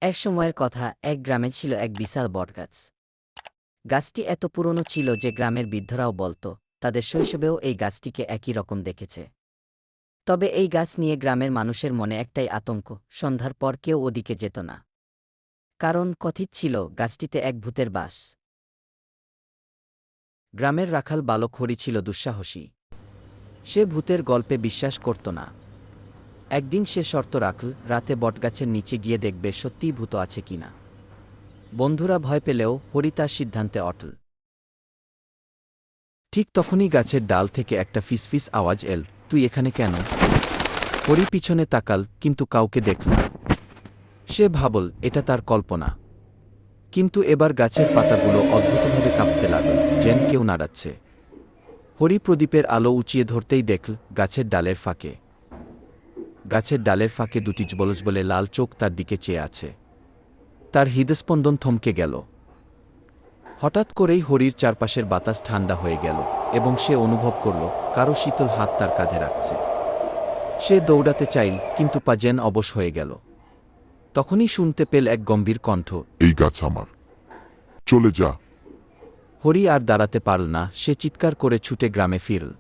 এক সময়ের কথা, এক গ্রামে ছিল এক বিশাল বটগাছ। গাছটি এত পুরনো ছিল যে গ্রামের বৃদ্ধরাও বলত তাদের শৈশবেও এই গাছটিকে একই রকম দেখেছে। তবে এই গাছ নিয়ে গ্রামের মানুষের মনে একটাই আতঙ্ক, সন্ধ্যার পর কেউ ওদিকে যেত না। কারণ কথিত ছিল গাছটিতে এক ভূতের বাস। গ্রামের রাখাল বালক হরি ছিল দুঃসাহসী। সে ভূতের গল্পে বিশ্বাস করত না। একদিন সে শর্ত রাখল, রাতে বটগাছের নিচে গিয়ে দেখবে সত্যিই ভূত আছে কিনা। বন্ধুরা ভয় পেলেও হরি তার সিদ্ধান্তে অটল। ঠিক তখনই গাছের ডাল থেকে একটা ফিসফিস আওয়াজ এল, তুই এখানে কেন? হরি পিছনে তাকাল, কিন্তু কাউকে দেখল না। সে ভাবল এটা তার কল্পনা। কিন্তু এবার গাছের পাতাগুলো অদ্ভুতভাবে কাঁপতে লাগল, যেন কেউ নাড়াচ্ছে। হরি প্রদীপের আলো উঁচিয়ে ধরতেই দেখল গাছের ডালের ফাঁকে দুটি জ্বলজ্বলে লাল চোখ তার দিকে চেয়ে আছে। তার হৃদস্পন্দন থমকে গেল। হঠাৎ করেই হরির চারপাশের বাতাস ঠান্ডা হয়ে গেল এবং সে অনুভব করল কারো শীতল হাত তার কাঁধে রাখছে। সে দৌড়াতে চাইল, কিন্তু পা যেন অবশ হয়ে গেল। তখনই শুনতে পেল এক গম্ভীর কণ্ঠ, এই গাছ আমার, চলে যা। হরি আর দাঁড়াতে পারল না, সে চিৎকার করে ছুটে গ্রামে ফিরল।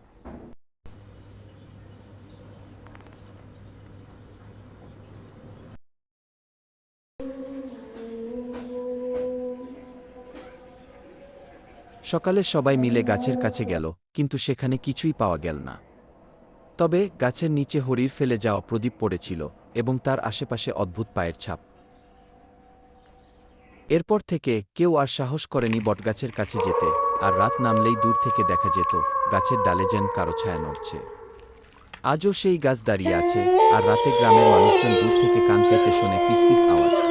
সকালে সবাই মিলে গাছের কাছে গেল, কিন্তু সেখানে কিছুই পাওয়া গেল না। তবে গাছের নিচে হরির ফেলে যাওয়া প্রদীপ পড়েছিল এবং তার আশেপাশে অদ্ভুত পায়ের ছাপ। এরপর থেকে কেউ আর সাহস করেনি বটগাছের কাছে যেতে, আর রাত নামলেই দূর থেকে দেখা যেত গাছের ডালে যেন কারো ছায়া নড়ছে। আজও সেই গাছ দাঁড়িয়ে আছে, আর রাতে গ্রামের মানুষজন দূর থেকে কান পেতে শোনে ফিসফিস আওয়াজ।